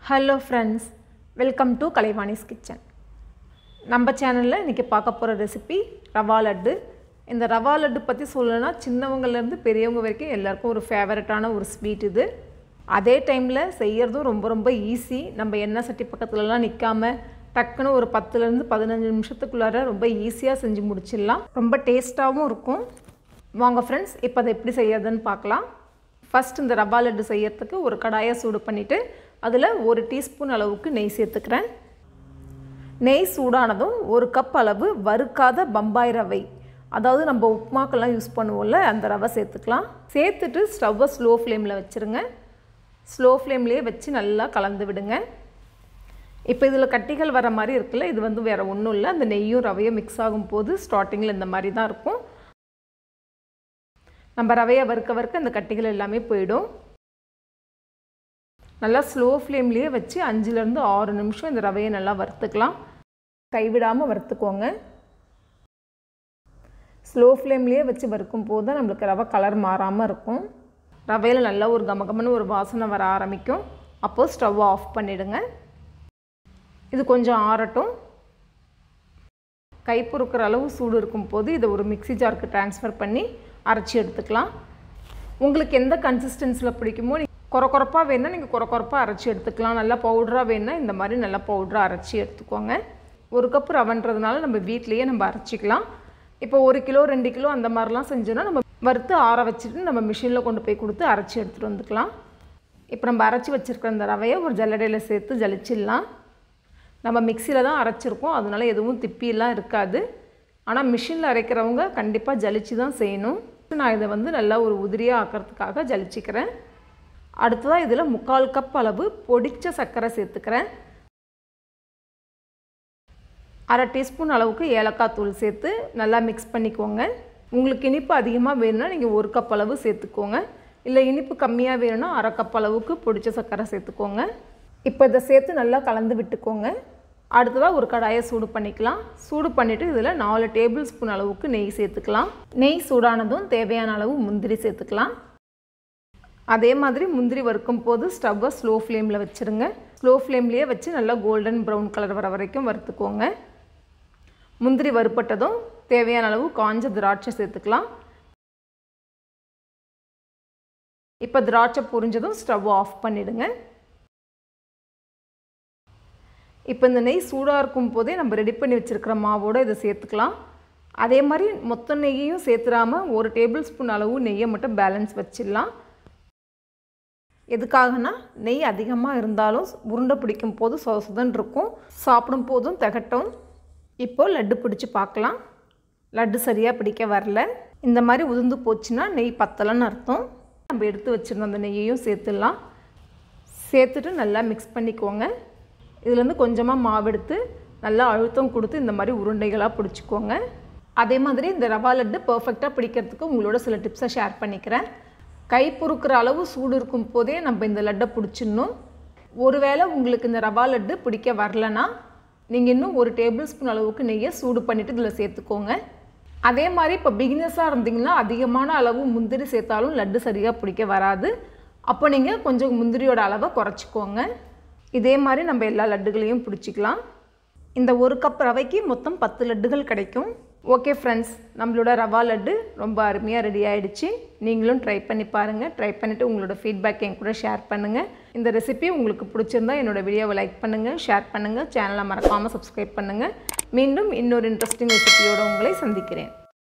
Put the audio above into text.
Hello friends, welcome to Kalaivani's Kitchen. நம்ம சேனல்ல இன்னைக்கு பார்க்க போற ரெசிபி ரவா லட்டு. இந்த ரவா லட்டு பத்தி சொல்லணும்னா சின்னவங்கல இருந்து பெரியவங்க வரைக்கும் எல்லாருக்கும் ஒரு ஃபேவரட்டான ஒரு ஸ்வீட் இது. அதே டைம்ல செய்யிறதும் ரொம்ப ஈஸி. நம்ம எண்ணெய் சட்டி பக்கத்துல எல்லாம் நிக்காம டக்குன்னு ஒரு 10 ல இருந்து 15 நிமிஷத்துக்குள்ளார ரொம்ப ஈஸியா செஞ்சு முடிச்சிடலாம். ரொம்ப டேஸ்டாவும் இருக்கும். வாங்க फ्रेंड्स, இப்போ அதை எப்படி செய்யறதுன்னு பார்க்கலாம். ஃபர்ஸ்ட் இந்த ரவா லட்டு செய்யிறதுக்கு ஒரு கடாயை சூடு பண்ணிட்டு அதில் 1 டீஸ்பூன் அளவுக்கு நெய் சேர்த்துக்கிறேன். நெய் சூடானதும் 1 கப் அளவு வறுக்காத பம்பாய் ரவை, அதாவது நம்ம உப்புமாக்கெல்லாம் யூஸ் பண்ணுவோம்ல அந்த ரவை சேர்த்துக்கலாம். சேர்த்துட்டு ஸ்டவ்வை ஸ்லோ ஃப்ளேமில் வச்சுருங்க. ஸ்லோ ஃப்ளேம்லேயே வச்சு நல்லா கலந்து விடுங்க. இப்போ இதில் கட்டிகள் வர மாதிரி இருக்குல்ல, இது வந்து வேறு ஒன்றும் இல்லை, அந்த நெய்யும் ரவையும் மிக்ஸ் ஆகும் போது ஸ்டார்டிங்கில் இந்த மாதிரி தான் இருக்கும். நம்ம ரவையை வறுக்க இந்த கட்டிகள் எல்லாமே போயிடும். நல்லா ஸ்லோ ஃப்ளேம்லேயே வச்சு 5 ல இருந்து 6 நிமிஷம் இந்த ரவையை நல்லா வறுத்துக்கலாம். கைவிடாமல் வறுத்துக்கோங்க. ஸ்லோ ஃப்ளேம்லேயே வச்சு வறுக்கும் போது தான் நம்மளுக்கு ரவை கலர் மாறாமல் இருக்கும். ரவையில் நல்லா ஒரு கமகமன்னு ஒரு வாசனை வர ஆரம்பிக்கும். அப்போது ஸ்டவ்வை ஆஃப் பண்ணிவிடுங்க. இது கொஞ்சம் ஆறட்டும். கை பொறுக்கிற அளவு சூடு இருக்கும் போது இதை ஒரு மிக்ஸி ஜாருக்கு ட்ரான்ஸ்ஃபர் பண்ணி அரைச்சி எடுத்துக்கலாம். உங்களுக்கு எந்த கன்சிஸ்டன்சியில் பிடிக்குமோ, கொரப்பாக வேணுன்னா நீங்கள் கொரப்பாக அரைச்சி எடுத்துக்கலாம். நல்லா பவுடராக வேணுன்னா இந்த மாதிரி நல்லா பவுடராக அரைச்சி எடுத்துக்கோங்க. 1 கப் ரவைன்றதுனால நம்ம வீட்லேயே நம்ம அரைச்சிக்கலாம். இப்போ 1 கிலோ 2 கிலோ அந்த மாதிரிலாம் செஞ்சோன்னா நம்ம வறுத்து ஆற வச்சுட்டு நம்ம மிஷினில் கொண்டு போய் கொடுத்து அரைச்சி எடுத்துகிட்டு வந்துக்கலாம். இப்போ நம்ம அரைச்சி வச்சுருக்கிற அந்த ரவையை ஒரு ஜல்லடையில் சேர்த்து ஜலிச்சிடலாம். நம்ம மிக்சியில் தான் அரைச்சிருக்கோம், அதனால எதுவும் திப்பிலாம் இருக்காது. ஆனால் மிஷினில் அரைக்கிறவங்க கண்டிப்பாக ஜலிச்சு தான் செய்யணும். நான் இதை வந்து நல்லா ஒரு உதிரியாக ஆக்கிறதுக்காக ஜலிச்சிக்கிறேன். அடுத்ததாக இதில் 3/4 கப் அளவு பொடிச்ச சர்க்கரை சேர்த்துக்கிறேன். 1/2 டீஸ்பூன் அளவுக்கு ஏலக்காய் தூள் சேர்த்து நல்லா மிக்ஸ் பண்ணிக்கோங்க. உங்களுக்கு இனிப்பு அதிகமாக வேணும்னா நீங்கள் 1 கப் அளவு சேர்த்துக்கோங்க. இல்லை இனிப்பு கம்மியாக வேணும்னா 1/2 கப் அளவுக்கு பொடிச்ச சர்க்கரை சேர்த்துக்கோங்க. இப்போ இதை சேர்த்து நல்லா கலந்து விட்டுக்கோங்க. அடுத்ததாக ஒரு கடாயை சூடு பண்ணிக்கலாம். சூடு பண்ணிவிட்டு இதில் 4 டேபிள் ஸ்பூன் அளவுக்கு நெய் சேர்த்துக்கலாம். நெய் சூடானதும் தேவையான அளவு முந்திரி சேர்த்துக்கலாம். அதே மாதிரி முந்திரி வறுக்கும் போது ஸ்டவ்வை ஸ்லோ ஃப்ளேமில் வச்சுருங்க. ஸ்லோ ஃப்ளேம்லேயே வச்சு நல்லா கோல்டன் ப்ரௌன் கலர் வர வரைக்கும் வறுத்துக்கோங்க. முந்திரி வறுப்பட்டதும் தேவையான அளவு காஞ்ச திராட்சை சேர்த்துக்கலாம். இப்போ திராட்சை பொரிஞ்சதும் ஸ்டவ் ஆஃப் பண்ணிவிடுங்க. இப்போ இந்த நெய் சூடாக இருக்கும் போதே நம்ம ரெடி பண்ணி வச்சுருக்கிற மாவோடு இதை சேர்த்துக்கலாம். அதே மாதிரி மொத்த நெய்யையும் சேர்த்துடாமல் 1 டேபிள் ஸ்பூன் அளவு நெய்யை மட்டும் பேலன்ஸ் வச்சிடலாம். எதுக்காகனா நெய் அதிகமாக இருந்தாலும் உருண்டை பிடிக்கும் போது சொதன்னு இருக்கும், சாப்பிடும் போதும் திகட்டும். இப்போது லட்டு பிடிச்சி பார்க்கலாம். லட்டு சரியாக பிடிக்க வரல, இந்த மாதிரி உதிர்ந்து போச்சுன்னா நெய் பத்தலைன்னு அர்த்தம். நம்ம எடுத்து வச்சுருந்த அந்த நெய்யையும் சேர்த்துடலாம். சேர்த்துட்டு நல்லா மிக்ஸ் பண்ணிக்கோங்க. இதுலேருந்து கொஞ்சமாக மாவு எடுத்து நல்லா அழுத்தம் கொடுத்து இந்த மாதிரி உருண்டைகளாக பிடிச்சிக்கோங்க. அதே மாதிரி இந்த ரவா லட்டு பர்ஃபெக்டாக பிடிக்கிறதுக்கு உங்களோட சில டிப்ஸை ஷேர் பண்ணிக்கிறேன். கை பொறுக்கிற அளவு சூடு இருக்கும் போதே நம்ம இந்த லட்டை பிடிச்சிடணும். ஒருவேளை உங்களுக்கு இந்த ரவா லட்டு பிடிக்க வரலன்னா நீங்கள் இன்னும் 1 டேபிள் ஸ்பூன் அளவுக்கு நெய்யை சூடு பண்ணிவிட்டு இதில் சேர்த்துக்கோங்க. அதே மாதிரி இப்போ பிகினர்ஸாக இருந்தீங்கன்னா அதிகமான அளவு முந்திரி சேர்த்தாலும் லட்டு சரியாக பிடிக்க வராது. அப்போ நீங்கள் கொஞ்சம் முந்திரியோட அளவை குறைச்சிக்கோங்க. இதே மாதிரி நம்ம எல்லா லட்டுகளையும் பிடிச்சிக்கலாம். இந்த 1 கப் ரவைக்கு மொத்தம் 10 லட்டுகள் கிடைக்கும். ஓகே ஃப்ரெண்ட்ஸ், நம்மளோட ரவா லட்டு ரொம்ப அருமையாக ரெடி ஆகிடுச்சு. நீங்களும் ட்ரை பண்ணி பாருங்கள். ட்ரை பண்ணிவிட்டு உங்களோட ஃபீட்பேக் என் கூட ஷேர் பண்ணுங்கள். இந்த ரெசிபி உங்களுக்கு பிடிச்சிருந்தா என்னோடய வீடியோவை லைக் பண்ணுங்கள், ஷேர் பண்ணுங்கள், சேனலை மறக்காமல் சப்ஸ்கிரைப் பண்ணுங்கள். மீண்டும் இன்னொரு இன்ட்ரெஸ்டிங் ரெசிபியோடு உங்களை சந்திக்கிறேன்.